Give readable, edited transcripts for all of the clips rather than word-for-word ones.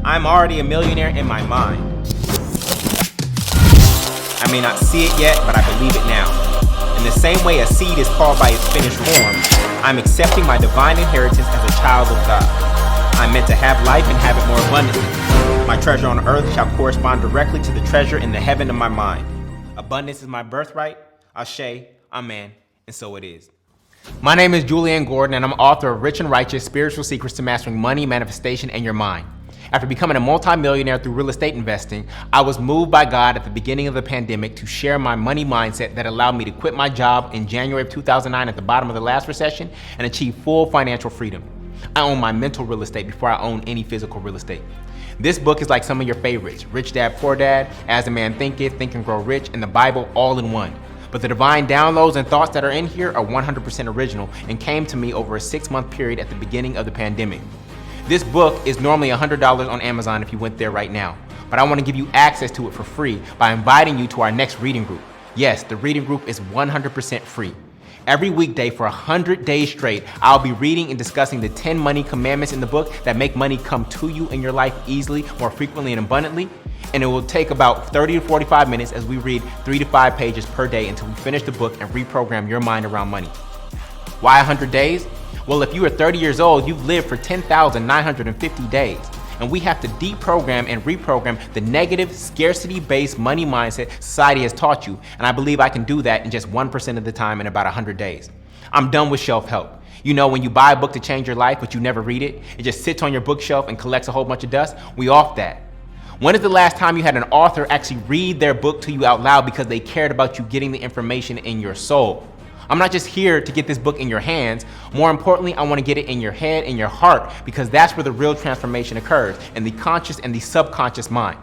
I'm already a millionaire in my mind. I may not see it yet, but I believe it now. In the same way a seed is called by its finished form, I'm accepting my divine inheritance as a child of God. I'm meant to have life and have it more abundantly. My treasure on earth shall correspond directly to the treasure in the heaven of my mind. Abundance is my birthright. Ashe, amen, and so it is. My name is Jullien Gordon, and I'm author of Rich and Righteous: Spiritual Secrets to Mastering Money, Manifestation, and Your Mind. After becoming a multimillionaire through real estate investing, I was moved by God at the beginning of the pandemic to share my money mindset that allowed me to quit my job in January of 2009 at the bottom of the last recession and achieve full financial freedom. I own my mental real estate before I own any physical real estate. This book is like some of your favorites: Rich Dad, Poor Dad, As a Man Thinketh, Think and Grow Rich, and the Bible all in one. But the divine downloads and thoughts that are in here are 100% original and came to me over a 6-month period at the beginning of the pandemic. This book is normally $100 on Amazon if you went there right now, but I want to give you access to it for free by inviting you to our next reading group. Yes, the reading group is 100% free. Every weekday for 100 days straight, I'll be reading and discussing the 10 money commandments in the book that make money come to you in your life easily, more frequently, and abundantly. And it will take about 30 to 45 minutes as we read 3 to 5 pages per day until we finish the book and reprogram your mind around money. Why 100 days? Well, if you are 30 years old, you've lived for 10,950 days. And we have to deprogram and reprogram the negative, scarcity-based money mindset society has taught you. And I believe I can do that in just 1% of the time in about 100 days. I'm done with shelf help. You know, when you buy a book to change your life, but you never read it, it just sits on your bookshelf and collects a whole bunch of dust. We off that. When is the last time you had an author actually read their book to you out loud because they cared about you getting the information in your soul? I'm not just here to get this book in your hands. More importantly, I want to get it in your head and your heart, because that's where the real transformation occurs, in the conscious and the subconscious mind.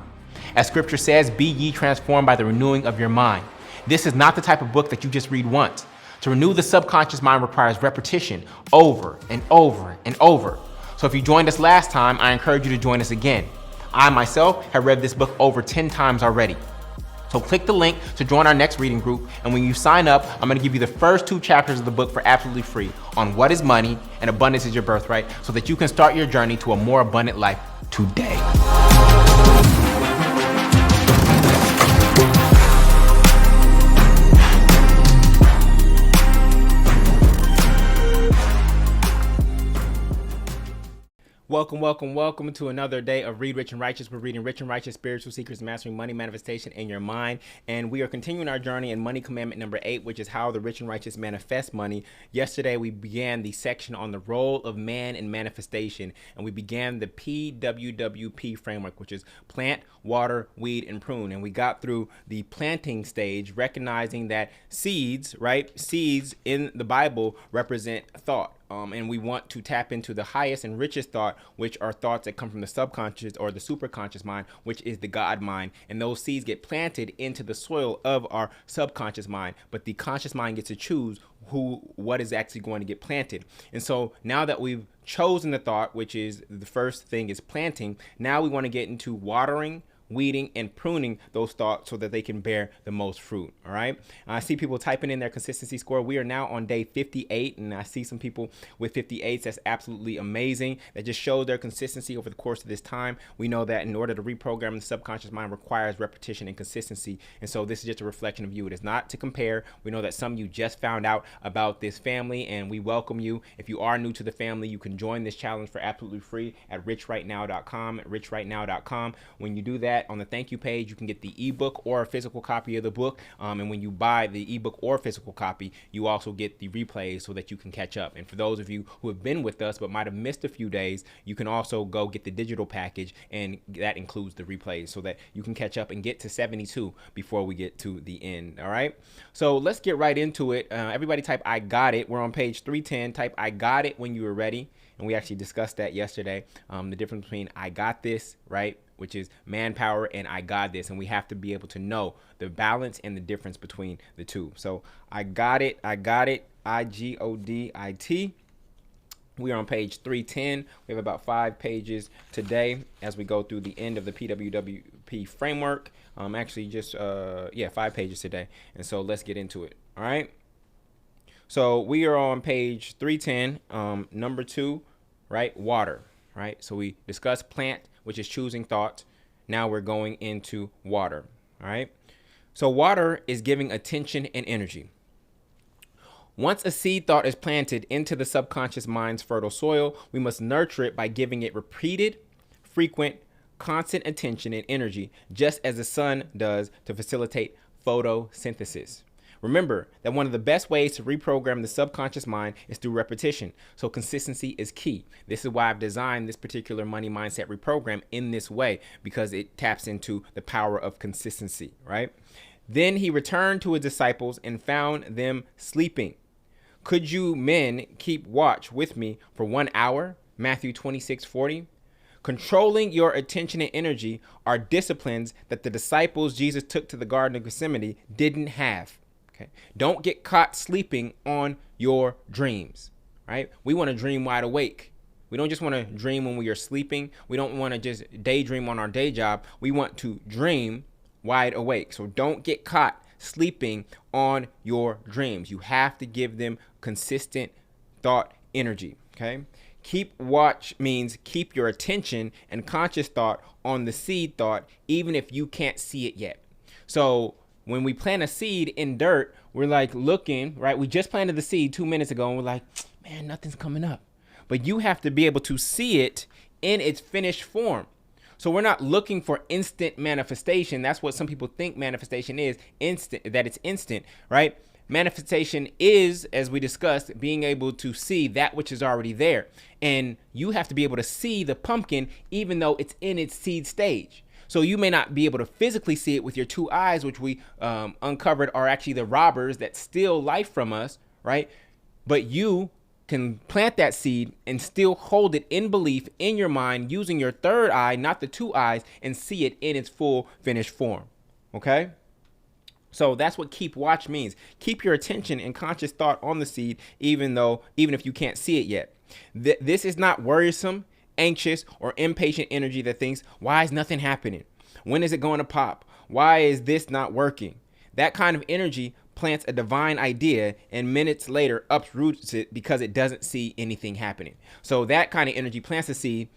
As scripture says, be ye transformed by the renewing of your mind. This is not the type of book that you just read once. To renew the subconscious mind requires repetition over and over and over. So if you joined us last time, I encourage you to join us again. I myself have read this book over 10 times already. So click the link to join our next reading group, and when you sign up, I'm going to give you the first 2 chapters of the book for absolutely free on what is money and abundance is your birthright, so that you can start your journey to a more abundant life today. Welcome to another day of Read Rich and Righteous. We're reading Rich and Righteous: Spiritual Secrets to Mastering Money, Manifestation, and Your Mind. And we are continuing our journey in money commandment number 8, which is how the rich and righteous manifest money. Yesterday, we began the section on the role of man in manifestation, and we began the PWWP framework, which is plant, water, weed, and prune. And we got through the planting stage, recognizing that seeds, right? Seeds in the Bible represent thought. And we want to tap into the highest and richest thought, which are thoughts that come from the subconscious or the superconscious mind, which is the God mind. And those seeds get planted into the soil of our subconscious mind, but the conscious mind gets to choose what is actually going to get planted. And so now that we've chosen the thought, which is the first thing is planting, now we want to get into watering, weeding, and pruning those thoughts so that they can bear the most fruit. All right. I see people typing in their consistency score. We are now on day 58, and I see some people with 58s. That's absolutely amazing. That just shows their consistency over the course of this time. We know that in order to reprogram the subconscious mind requires repetition and consistency. And so this is just a reflection of you. It is not to compare. We know that some of you just found out about this family, and we welcome you. If you are new to the family, you can join this challenge for absolutely free at richrightnow.com, at richrightnow.com. When you do that, on the thank you page, you can get the ebook or a physical copy of the book. And when you buy the ebook or physical copy, you also get the replays so that you can catch up. And for those of you who have been with us but might have missed a few days, you can also go get the digital package, and that includes the replays so that you can catch up and get to 72 before we get to the end. All right. So let's get right into it. Everybody type I got it. We're on page 310. Type I got it when you were ready. And we actually discussed that yesterday. The difference between I got this, right, which is manpower, and I got this. And we have to be able to know the balance and the difference between the two. So I got it, I-G-O-D-I-T. We are on page 310. We have about 5 pages today as we go through the end of the PWWP framework. Actually just, 5 pages today. And so let's get into it. All right. So we are on page 310, number 2, right? Water, right? So we discussed plant, which is choosing thought. Now we're going into water. All right. So water is giving attention and energy. Once a seed thought is planted into the subconscious mind's fertile soil, we must nurture it by giving it repeated, frequent, constant attention and energy, just as the sun does to facilitate photosynthesis. Remember that one of the best ways to reprogram the subconscious mind is through repetition. So consistency is key. This is why I've designed this particular money mindset reprogram in this way, because it taps into the power of consistency, right? Then he returned to his disciples and found them sleeping. Could you men keep watch with me for 1 hour? Matthew 26:40. Controlling your attention and energy are disciplines that the disciples Jesus took to the Garden of Gethsemane didn't have. Okay. Don't get caught sleeping on your dreams, right? We want to dream wide awake. We don't just want to dream when we are sleeping. We don't want to just daydream on our day job. We want to dream wide awake. So don't get caught sleeping on your dreams. You have to give them consistent thought energy. Okay. Keep watch means keep your attention and conscious thought on the seed thought, even if you can't see it yet. So when we plant a seed in dirt, we're like looking, right? We just planted the seed 2 minutes ago and we're like, man, nothing's coming up. But you have to be able to see it in its finished form. So we're not looking for instant manifestation. That's what some people think manifestation is, instant, that it's instant, right? Manifestation is, as we discussed, being able to see that which is already there. And you have to be able to see the pumpkin even though it's in its seed stage. So you may not be able to physically see it with your 2 eyes, which we uncovered are actually the robbers that steal life from us, right? But you can plant that seed and still hold it in belief in your mind using your 3rd eye, not the 2 eyes, and see it in its full finished form. Okay? So that's what keep watch means. Keep your attention and conscious thought on the seed, even if you can't see it yet. This is not worrisome, anxious, or impatient energy that thinks, why is nothing happening? When is it going to pop? Why is this not working? That kind of energy plants a divine idea and minutes later uproots it because it doesn't see anything happening. So that kind of energy plants a seed,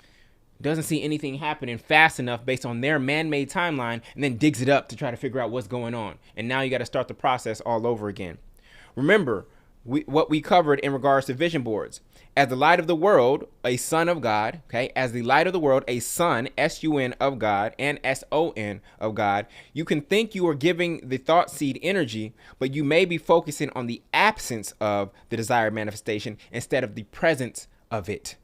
doesn't see anything happening fast enough based on their man-made timeline, and then digs it up to try to figure out what's going on. And now you got to start the process all over again. Remember what we covered in regards to vision boards. As the light of the world, a son of God, okay? As the light of the world, a son, S-U-N of God, and S-O-N of God, you can think you are giving the thought seed energy, but you may be focusing on the absence of the desired manifestation instead of the presence of it.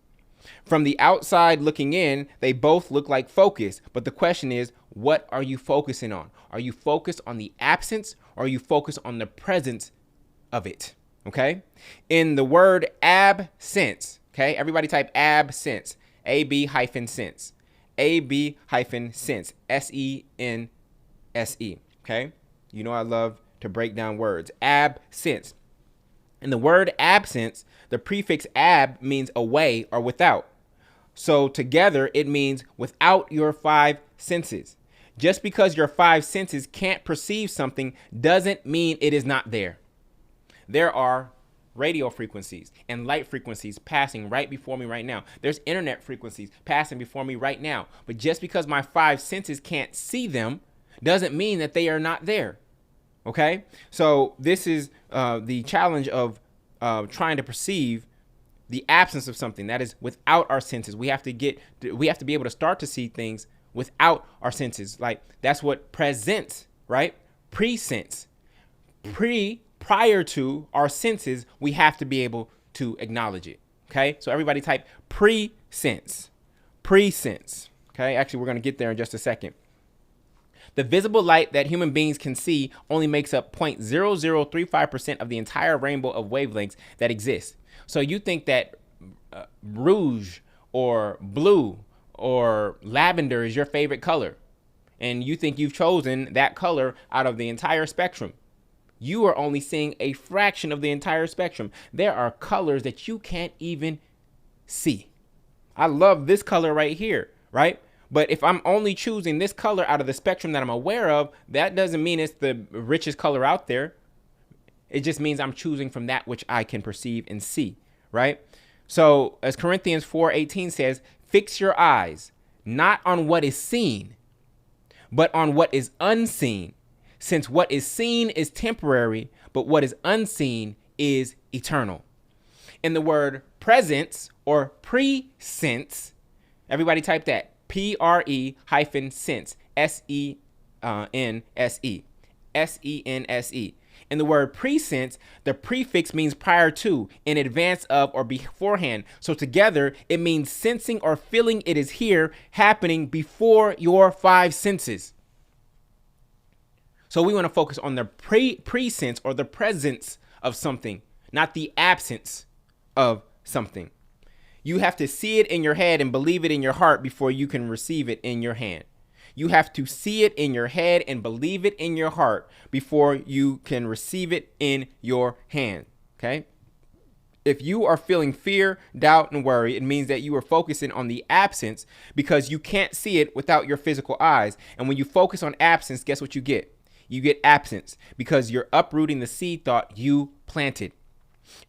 From the outside looking in, they both look like focus, but the question is, what are you focusing on? Are you focused on the absence, or are you focused on the presence of it? Okay. In the word absence, okay, everybody type absence, AB-sense, AB-sense, S-E-N-S-E. Okay. You know, I love to break down words. Absence. In the word absence, the prefix ab means away or without. So together it means without your 5 senses. Just because your 5 senses can't perceive something doesn't mean it is not there. There are radio frequencies and light frequencies passing right before me right now. There's internet frequencies passing before me right now. But just because my 5 senses can't see them doesn't mean that they are not there. Okay? So this is the challenge of trying to perceive the absence of something that is without our senses. We have to be able to start to see things without our senses. Like that's what presents, right? Pre-sense. Prior to our senses, we have to be able to acknowledge it. Okay, so everybody type pre-sense. Pre-sense. Okay, actually, we're going to get there in just a second. The visible light that human beings can see only makes up 0.0035% of the entire rainbow of wavelengths that exists. So you think that rouge or blue or lavender is your favorite color, and you think you've chosen that color out of the entire spectrum. You are only seeing a fraction of the entire spectrum. There are colors that you can't even see. I love this color right here, right? But if I'm only choosing this color out of the spectrum that I'm aware of, that doesn't mean it's the richest color out there. It just means I'm choosing from that which I can perceive and see, right? So as Corinthians 4:18 says, fix your eyes not on what is seen, but on what is unseen, since what is seen is temporary, but what is unseen is eternal. In the word presence or pre-sense, everybody type that, pre-sense, S-E-N-S-E, S-E-N-S-E. In the word presense, the prefix means prior to, in advance of, or beforehand. So together, it means sensing or feeling it is here, happening before your five senses. So we want to focus on the presense or the presence of something, not the absence of something. You have to see it in your head and believe it in your heart before you can receive it in your hand. You have to see it in your head and believe it in your heart before you can receive it in your hand. Okay? If you are feeling fear, doubt, and worry, it means that you are focusing on the absence because you can't see it without your physical eyes. And when you focus on absence, guess what you get? You get absence because you're uprooting the seed thought you planted.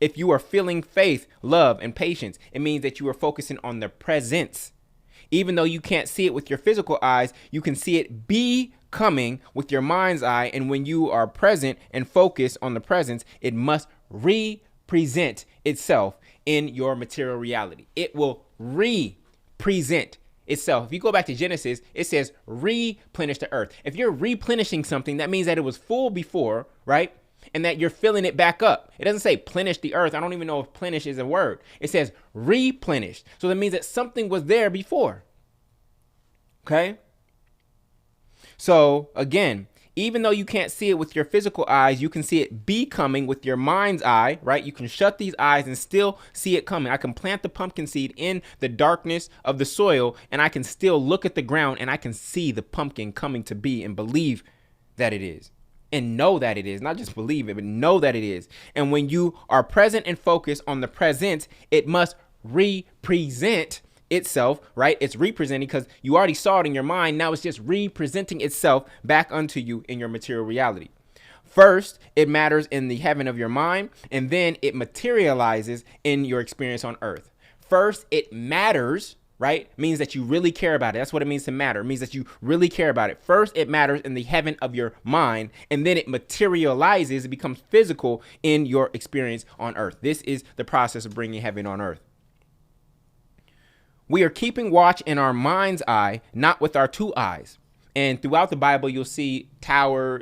If you are feeling faith, love, and patience, it means that you are focusing on the presence. Even though you can't see it with your physical eyes, you can see it becoming with your mind's eye. And when you are present and focused on the presence, it must represent itself in your material reality. It will represent itself. If you go back to Genesis, it says replenish the earth. If you're replenishing something, that means that it was full before, right? And that you're filling it back up. It doesn't say plenish the earth. I don't even know if plenish is a word. It says replenish. So that means that something was there before. Okay? So again, even though you can't see it with your physical eyes, you can see it becoming with your mind's eye, right? You can shut these eyes and still see it coming. I can plant the pumpkin seed in the darkness of the soil, and I can still look at the ground and I can see the pumpkin coming to be and believe that it is. And know that it is, not just believe it, but know that it is. And when you are present and focused on the present, it must represent itself, right? It's representing because you already saw it in your mind. Now it's just representing itself back unto you in your material reality. First, it matters in the heaven of your mind, and then it materializes in your experience on earth. First, it matters, right? Means that you really care about it. That's what it means to matter. It means that you really care about it. First, it matters in the heaven of your mind, and then it materializes, it becomes physical in your experience on earth. This is the process of bringing heaven on earth. We are keeping watch in our mind's eye, not with our two eyes. And throughout the Bible, you'll see tower,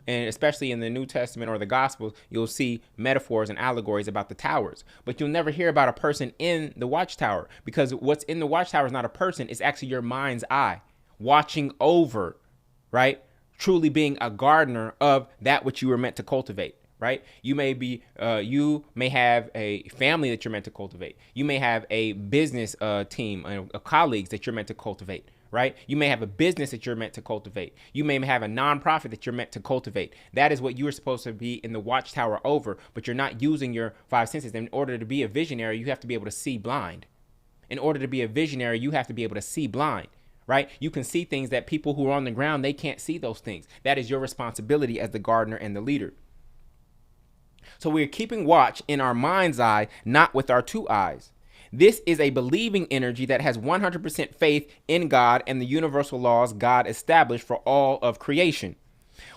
and especially in the New Testament or the Gospels, you'll see metaphors and allegories about the towers. But you'll never hear about a person in the watchtower, because what's in the watchtower is not a person. It's actually your mind's eye watching over, right? Truly being a gardener of that which you were meant to cultivate, right? You may have a family that you're meant to cultivate. You may have a business team of colleagues that you're meant to cultivate. Right? You may have a business that you're meant to cultivate. You may have a nonprofit that you're meant to cultivate. That is what you are supposed to be in the watchtower over, but you're not using your five senses. In order to be a visionary, you have to be able to see blind. In order to be a visionary, you have to be able to see blind, right? You can see things that people who are on the ground, they can't see those things. That is your responsibility as the gardener and the leader. So we're keeping watch in our mind's eye, not with our two eyes. This is a believing energy that has 100% faith in God and the universal laws God established for all of creation.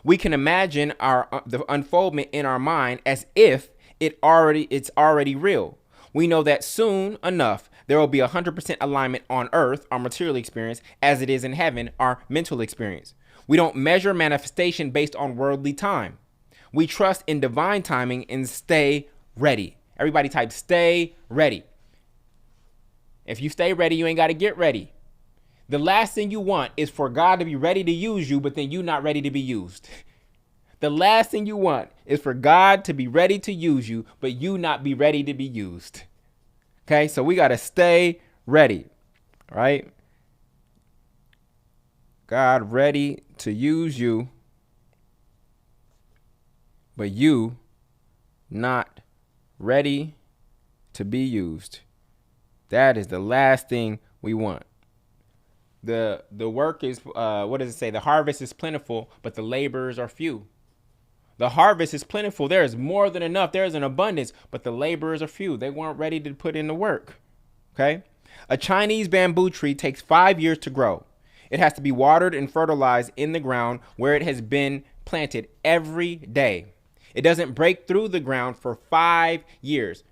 We can imagine the unfoldment in our mind as if it's already real. We know that soon enough, there will be 100% alignment on earth, our material experience, as it is in heaven, our mental experience. We don't measure manifestation based on worldly time. We trust in divine timing and stay ready. Everybody type stay ready. If you stay ready, you ain't got to get ready. The last thing you want is for God to be ready to use you, but then you not ready to be used. The last thing you want is for God to be ready to use you, but you not be ready to be used. Okay, so we got to stay ready, right? God ready to use you, but you not ready to be used. That is the last thing we want. The work is, what does it say? The harvest is plentiful, but the laborers are few. The harvest is plentiful. There is more than enough. There is an abundance, but the laborers are few. They weren't ready to put in the work. Okay. A Chinese bamboo tree takes 5 years to grow. It has to be watered and fertilized in the ground where it has been planted every day. It doesn't break through the ground for 5 years.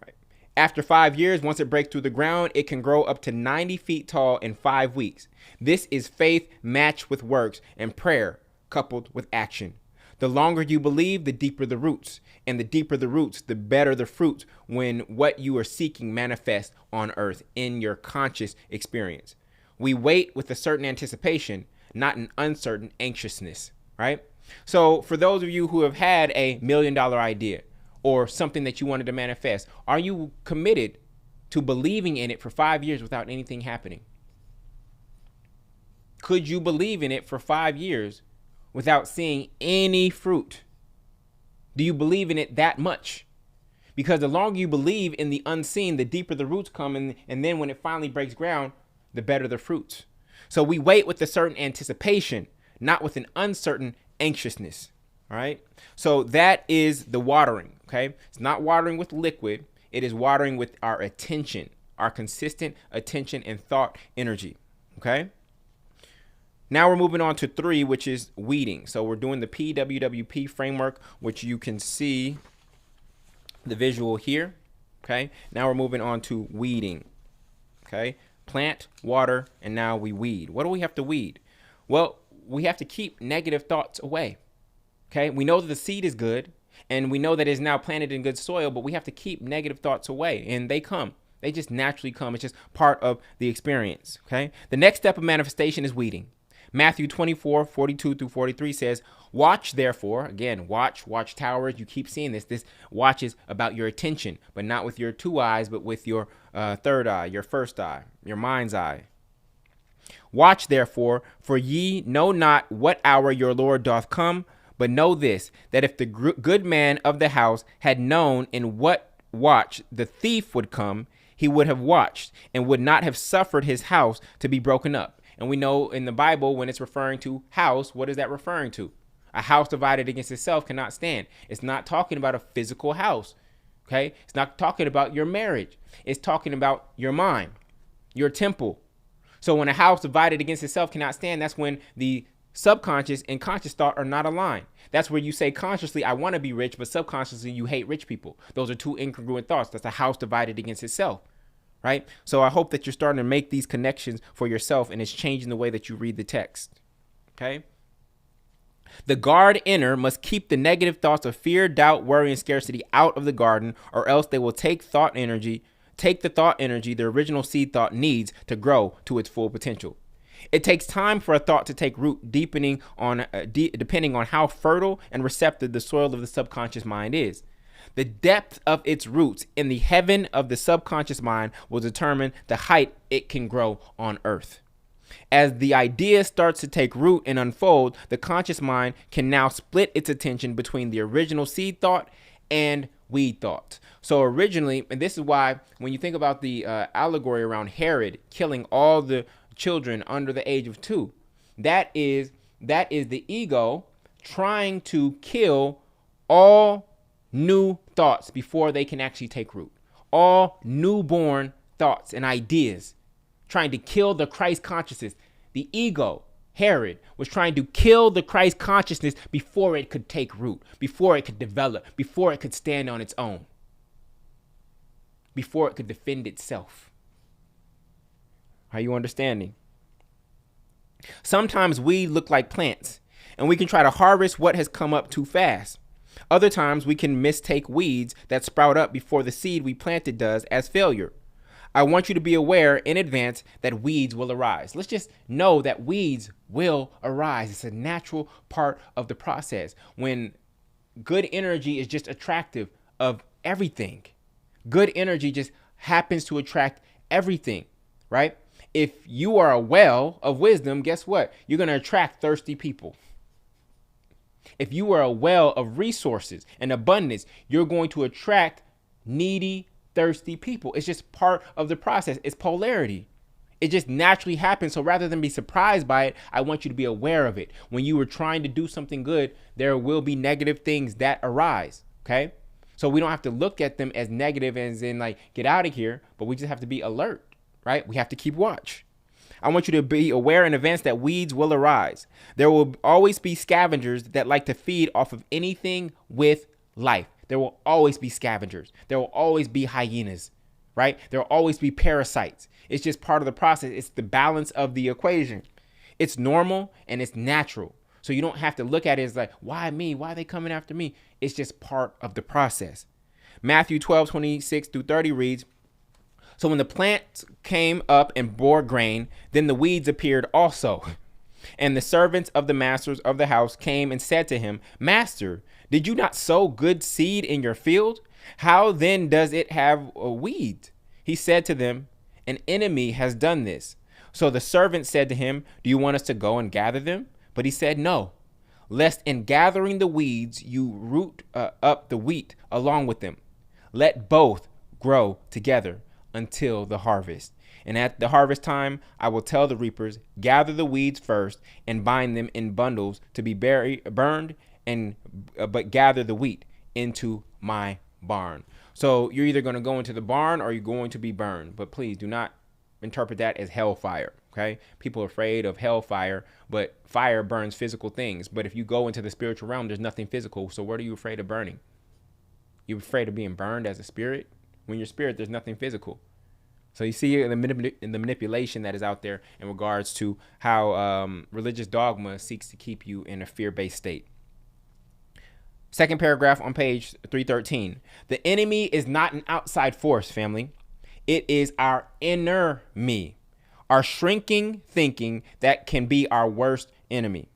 Right. After 5 years, once it breaks through the ground, it can grow up to 90 feet tall in 5 weeks. This is faith matched with works and prayer coupled with action. The longer you believe, the deeper the roots. And the deeper the roots, the better the fruits when what you are seeking manifests on earth in your conscious experience. We wait with a certain anticipation, not an uncertain anxiousness, right? So for those of you who have had a $1 million idea or something that you wanted to manifest, are you committed to believing in it for 5 years without anything happening? Could you believe in it for 5 years without seeing any fruit? Do you believe in it that much? Because the longer you believe in the unseen, the deeper the roots come, and then when it finally breaks ground, the better the fruits. So we wait with a certain anticipation, not with an uncertain anxiousness. All right. So that is the watering. Okay. It's not watering with liquid. It is watering with our attention, our consistent attention and thought energy. Okay. Now we're moving on to 3, which is weeding. So we're doing the PWWP framework, which you can see the visual here. Okay. Now we're moving on to weeding. Okay. Plant, water, and now we weed. What do we have to weed? Well, we have to keep negative thoughts away. Okay. We know that the seed is good and we know that it's now planted in good soil, but we have to keep negative thoughts away, and they come. They just naturally come. It's just part of the experience. Okay. The next step of manifestation is weeding. Matthew 24:42-43 says, watch therefore, again, watch towers. You keep seeing this. This watch is about your attention, but not with your 2 eyes, but with your third eye, your first eye, your mind's eye. Watch therefore, for ye know not what hour your Lord doth come, but know this, that if the good man of the house had known in what watch the thief would come, he would have watched and would not have suffered his house to be broken up. And we know in the Bible, when it's referring to house, what is that referring to? A house divided against itself cannot stand. It's not talking about a physical house. Okay. It's not talking about your marriage. It's talking about your mind, your temple. So when a house divided against itself cannot stand, that's when the subconscious and conscious thought are not aligned. That's where you say consciously, I want to be rich, but subconsciously you hate rich people. Those are 2 incongruent thoughts. That's a house divided against itself. Right. So I hope that you're starting to make these connections for yourself, and it's changing the way that you read the text. OK. The guard inner must keep the negative thoughts of fear, doubt, worry, and scarcity out of the garden, or else they will take the thought energy the original seed thought needs to grow to its full potential. It takes time for a thought to take root, depending on how fertile and receptive the soil of the subconscious mind is. The depth of its roots in the heaven of the subconscious mind will determine the height it can grow on earth. As the idea starts to take root and unfold, the conscious mind can now split its attention between the original seed thought and weed thought. So originally, and this is why when you think about the allegory around Herod killing all the children under the age of 2, that is the ego trying to kill all new thoughts before they can actually take root. All newborn thoughts and ideas, trying to kill the Christ consciousness. The ego, Herod, was trying to kill the Christ consciousness before it could take root, before it could develop, before it could stand on its own, before it could defend itself. Are you understanding? Sometimes we look like plants, and we can try to harvest what has come up too fast. Other times we can mistake weeds that sprout up before the seed we planted does as failure. I want you to be aware in advance that weeds will arise. Let's just know that weeds will arise. It's a natural part of the process. When good energy is just attractive of everything, good energy just happens to attract everything, right? If you are a well of wisdom, guess what? You're going to attract thirsty people. If you are a well of resources and abundance, you're going to attract needy, thirsty people. It's just part of the process. It's polarity. It just naturally happens. So rather than be surprised by it, I want you to be aware of it. When you are trying to do something good, there will be negative things that arise. Okay. So we don't have to look at them as negative as in like, get out of here, but we just have to be alert. right? We have to keep watch. I want you to be aware in advance that weeds will arise. There will always be scavengers that like to feed off of anything with life. There will always be scavengers. There will always be hyenas, right? There will always be parasites. It's just part of the process. It's the balance of the equation. It's normal and it's natural. So you don't have to look at it as like, why me? Why are they coming after me? It's just part of the process. Matthew 12:26-30 reads, so when the plants came up and bore grain, then the weeds appeared also. And the servants of the masters of the house came and said to him, Master, did you not sow good seed in your field? How then does it have weeds? He said to them, an enemy has done this. So the servant said to him, do you want us to go and gather them? But he said, no, lest in gathering the weeds you root up the wheat along with them. Let both grow together until the harvest. And at the harvest time, I will tell the reapers, gather the weeds first and bind them in bundles to be burned, but gather the wheat into my barn. So you're either going to go into the barn or you're going to be burned. But please do not interpret that as hellfire. Okay. People are afraid of hellfire, but fire burns physical things. But if you go into the spiritual realm, there's nothing physical. So what are you afraid of burning? You're afraid of being burned as a spirit? When you're spirit, there's nothing physical. So you see in the manipulation that is out there in regards to how religious dogma seeks to keep you in a fear-based state. Second paragraph on page 313. The enemy is not an outside force, family. It is our inner me, our shrinking thinking that can be our worst enemy.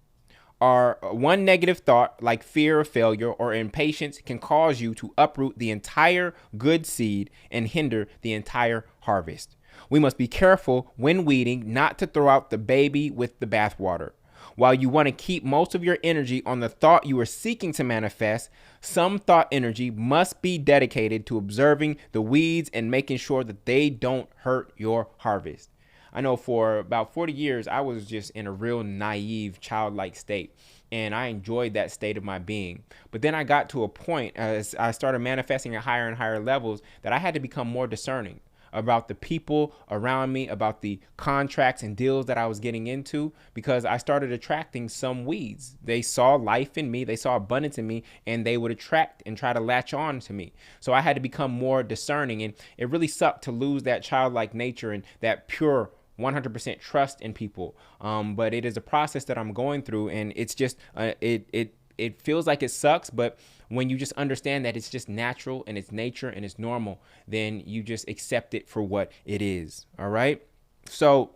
Our one negative thought, like fear of failure or impatience, can cause you to uproot the entire good seed and hinder the entire harvest. We must be careful when weeding not to throw out the baby with the bathwater. While you want to keep most of your energy on the thought you are seeking to manifest, some thought energy must be dedicated to observing the weeds and making sure that they don't hurt your harvest. I know for about 40 years, I was just in a real naive, childlike state, and I enjoyed that state of my being. But then I got to a point as I started manifesting at higher and higher levels that I had to become more discerning about the people around me, about the contracts and deals that I was getting into, because I started attracting some weeds. They saw life in me, they saw abundance in me, and they would attract and try to latch on to me. So I had to become more discerning, and it really sucked to lose that childlike nature and that pure 100% trust in people. But it is a process that I'm going through, and it's just it feels like it sucks, but when you just understand that it's just natural and it's nature and it's normal, then you just accept it for what it is. All right. So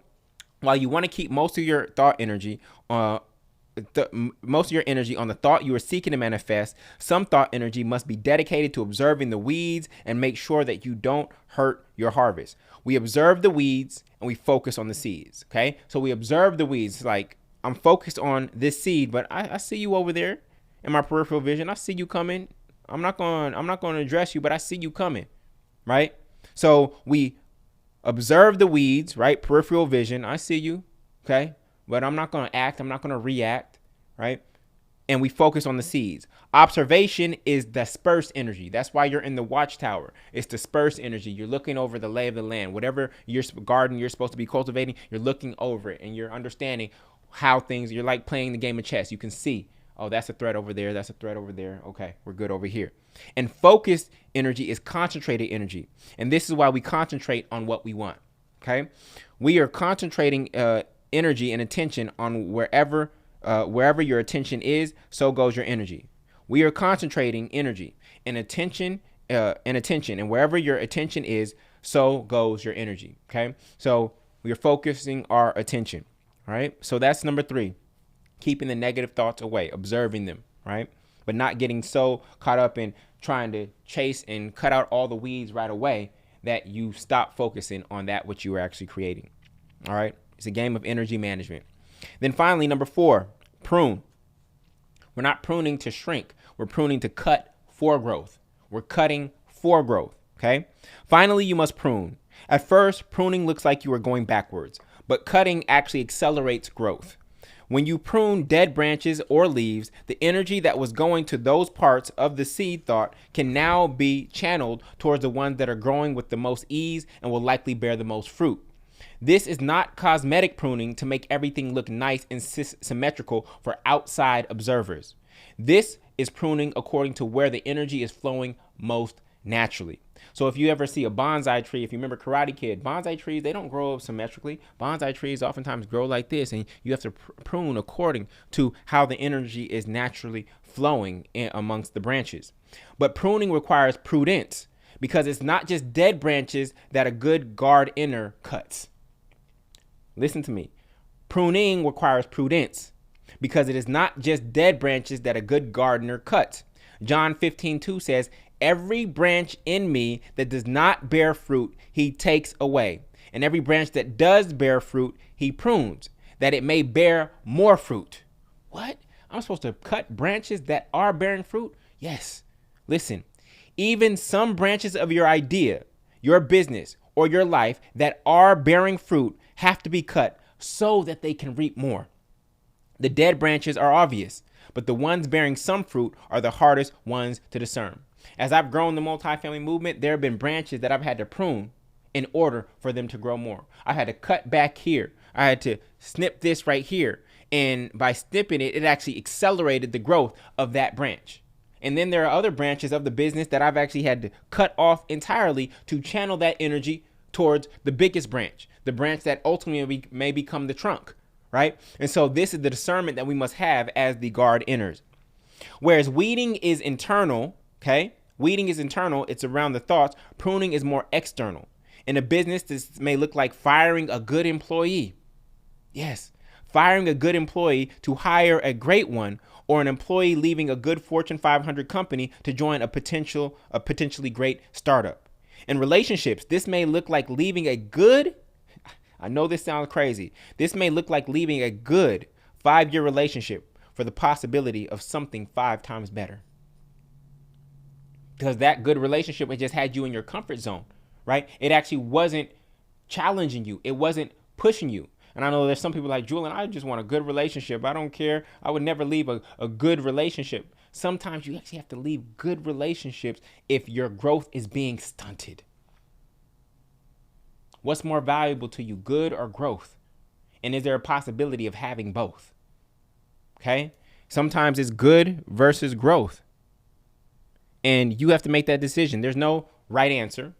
while you want to keep most of your thought energy most of your energy on the thought you are seeking to manifest, some thought energy must be dedicated to observing the weeds and make sure that you don't hurt your harvest. We observe the weeds and we focus on the seeds. Okay. So we observe the weeds. Like, I'm focused on this seed, but I see you over there in my peripheral vision. I see you coming. I'm not going to address you, but I see you coming. Right. So we observe the weeds, right? Peripheral vision. I see you. Okay. But I'm not going to act. I'm not going to react, right? And we focus on the seeds. Observation is dispersed energy. That's why you're in the watchtower. It's dispersed energy. You're looking over the lay of the land. Whatever your garden you're supposed to be cultivating, you're looking over it and you're understanding how things, you're like playing the game of chess. You can see, oh, that's a threat over there. That's a threat over there. Okay, we're good over here. And focused energy is concentrated energy. And this is why we concentrate on what we want, okay? We are concentrating energy and attention on wherever your attention is, so goes your energy. We are concentrating energy and attention, and wherever your attention is, so goes your energy. Okay, so we are focusing our attention. All right, so that's number 3, keeping the negative thoughts away, observing them, right, but not getting so caught up in trying to chase and cut out all the weeds right away that you stop focusing on that which you are actually creating. All right. It's a game of energy management. Then finally, number 4, prune. We're not pruning to shrink. We're pruning to cut for growth. We're cutting for growth. Okay. Finally, you must prune. At first, pruning looks like you are going backwards, but cutting actually accelerates growth. When you prune dead branches or leaves, the energy that was going to those parts of the seed thought can now be channeled towards the ones that are growing with the most ease and will likely bear the most fruit. This is not cosmetic pruning to make everything look nice and symmetrical for outside observers. This is pruning according to where the energy is flowing most naturally. So if you ever see a bonsai tree, if you remember Karate Kid, bonsai trees, they don't grow up symmetrically. Bonsai trees oftentimes grow like this, and you have to prune according to how the energy is naturally flowing amongst the branches. But pruning requires prudence, because it's not just dead branches that a good gardener cuts. Listen to me. Pruning requires prudence, because it is not just dead branches that a good gardener cuts. John 15:2 says, every branch in me that does not bear fruit, he takes away. And every branch that does bear fruit, he prunes, that it may bear more fruit. What? I'm supposed to cut branches that are bearing fruit? Yes. Listen, even some branches of your idea, your business, or your life that are bearing fruit have to be cut so that they can reap more. The dead branches are obvious, but the ones bearing some fruit are the hardest ones to discern. As I've grown the multifamily movement, there have been branches that I've had to prune in order for them to grow more. I had to cut back here. I had to snip this right here. And by snipping it, it actually accelerated the growth of that branch. And then there are other branches of the business that I've actually had to cut off entirely to channel that energy towards the biggest branch, the branch that ultimately may become the trunk, right? And so this is the discernment that we must have as the gardeners. Whereas weeding is internal, okay? Weeding is internal, it's around the thoughts. Pruning is more external. In a business, this may look like firing a good employee. Yes, firing a good employee to hire a great one, or an employee leaving a good Fortune 500 company to join a potentially great startup. In relationships, this may look like leaving a good, I know this sounds crazy, this may look like leaving a good 5-year relationship for the possibility of something 5 times better. Because that good relationship, it just had you in your comfort zone, right? It actually wasn't challenging you. It wasn't pushing you. And I know there's some people like, Jullien, I just want a good relationship. I don't care. I would never leave a good relationship. Sometimes you actually have to leave good relationships if your growth is being stunted. What's more valuable to you, good or growth? And is there a possibility of having both? Okay? Sometimes it's good versus growth. And you have to make that decision. There's no right answer.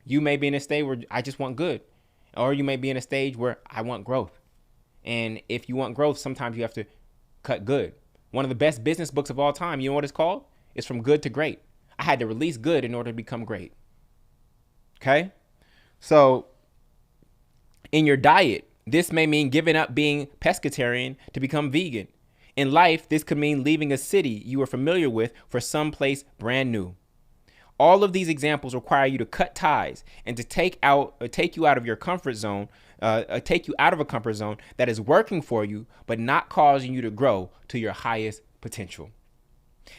You may be in a stage where I just want good. Or you may be in a stage where I want growth. And if you want growth, sometimes you have to cut good. One of the best business books of all time, you know what it's called? It's From Good to Great. I had to release good in order to become great. Okay? So in your diet, this may mean giving up being pescatarian to become vegan. In life, this could mean leaving a city you are familiar with for someplace brand new. All of these examples require you to cut ties and to take you out of your comfort zone, take you out of a comfort zone that is working for you, but not causing you to grow to your highest potential.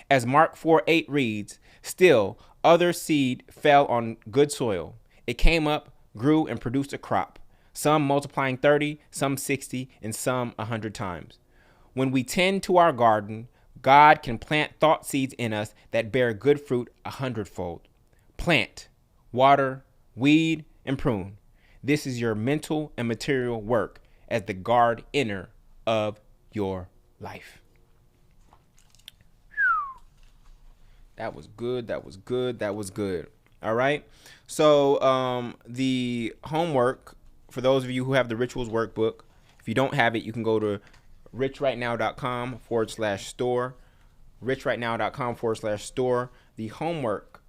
As Mark 4:8 reads, still other seed fell on good soil. It came up, grew, and produced a crop, some multiplying 30, some 60, and some 100 times. When we tend to our garden, God can plant thought seeds in us that bear good fruit 100-fold. Plant, water, weed, and prune. This is your mental and material work as the gardener of your life. That was good. That was good. That was good. All right. So the homework, for those of you who have the Rituals Workbook, if you don't have it, you can go to richrightnow.com/store. richrightnow.com/store. The homework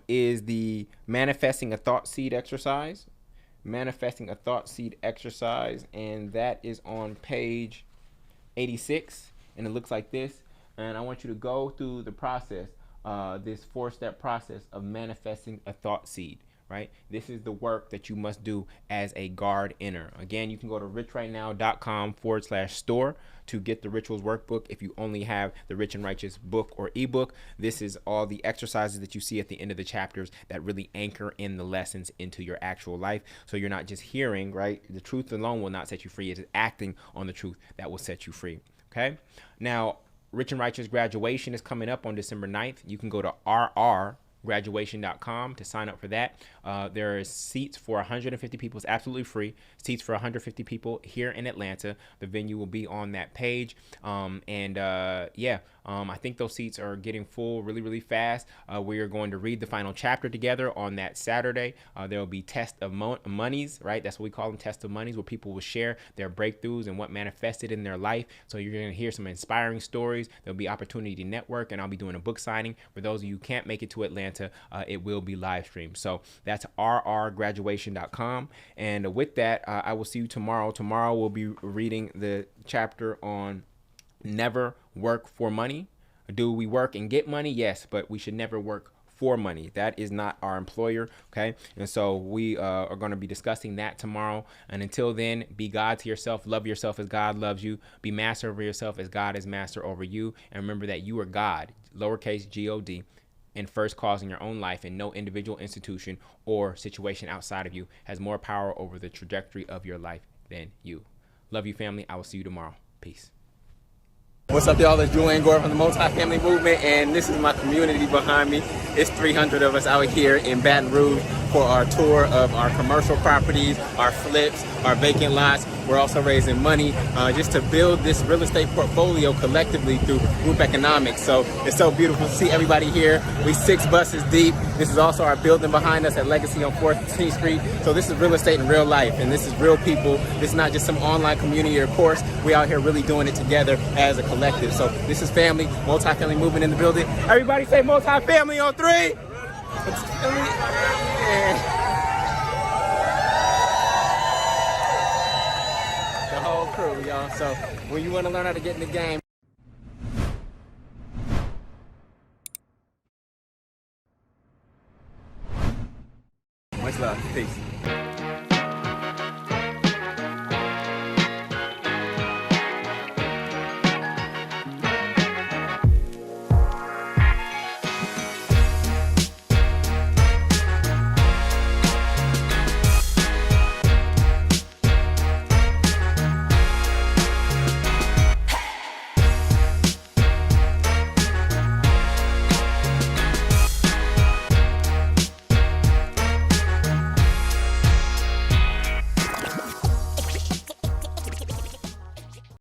is the manifesting a thought seed exercise. Manifesting a thought seed exercise. And that is on page 86. And it looks like this. And I want you to go through the process, this 4-step process of manifesting a thought seed. Right? This is the work that you must do as a gardener. Again, you can go to richrightnow.com/store to get the Rituals Workbook. If you only have the Rich and Righteous book or ebook, this is all the exercises that you see at the end of the chapters that really anchor in the lessons into your actual life. So you're not just hearing, right? The truth alone will not set you free. It is acting on the truth that will set you free. Okay? Now, Rich and Righteous graduation is coming up on December 9th. You can go to graduation.com to sign up for that. There are seats for 150 people. It's absolutely free. Seats for 150 people here in Atlanta. The venue will be on that page. I think those seats are getting full really, really fast. We are going to read the final chapter together on that Saturday. There will be test of monies, right? That's what we call them, test of monies, where people will share their breakthroughs and what manifested in their life. So you're going to hear some inspiring stories. There'll be opportunity to network, and I'll be doing a book signing. For those of you who can't make it to Atlanta, it will be live streamed. So that's rrgraduation.com. And with that, I will see you tomorrow. Tomorrow we'll be reading the chapter on never work for money. Do we work and get money? Yes, but we should never work for money. That is not our employer. Okay. And so we are going to be discussing that tomorrow. And until then, be God to yourself. Love yourself as God loves you. Be master over yourself as God is master over you. And remember that you are God, lowercase God, and first cause in your own life, and no individual, institution, or situation outside of you has more power over the trajectory of your life than you. Love you, family. I will see you tomorrow. Peace. What's up, y'all? It's Jullien from the Multifamily Movement, and this is my community behind me. It's 300 of us out here in Baton Rouge for our tour of our commercial properties, our flips, our vacant lots. We're also raising money just to build this real estate portfolio collectively through group economics. So it's so beautiful to see everybody here. We 6 buses deep. This is also our building behind us at Legacy on 14th Street. So this is real estate in real life, and this is real people. This is not just some online community or course. We out here really doing it together as a collective. So this is family, multifamily movement in the building. Everybody say multifamily on 3. The whole crew, y'all. So when you want to learn how to get in the game, much love. Peace.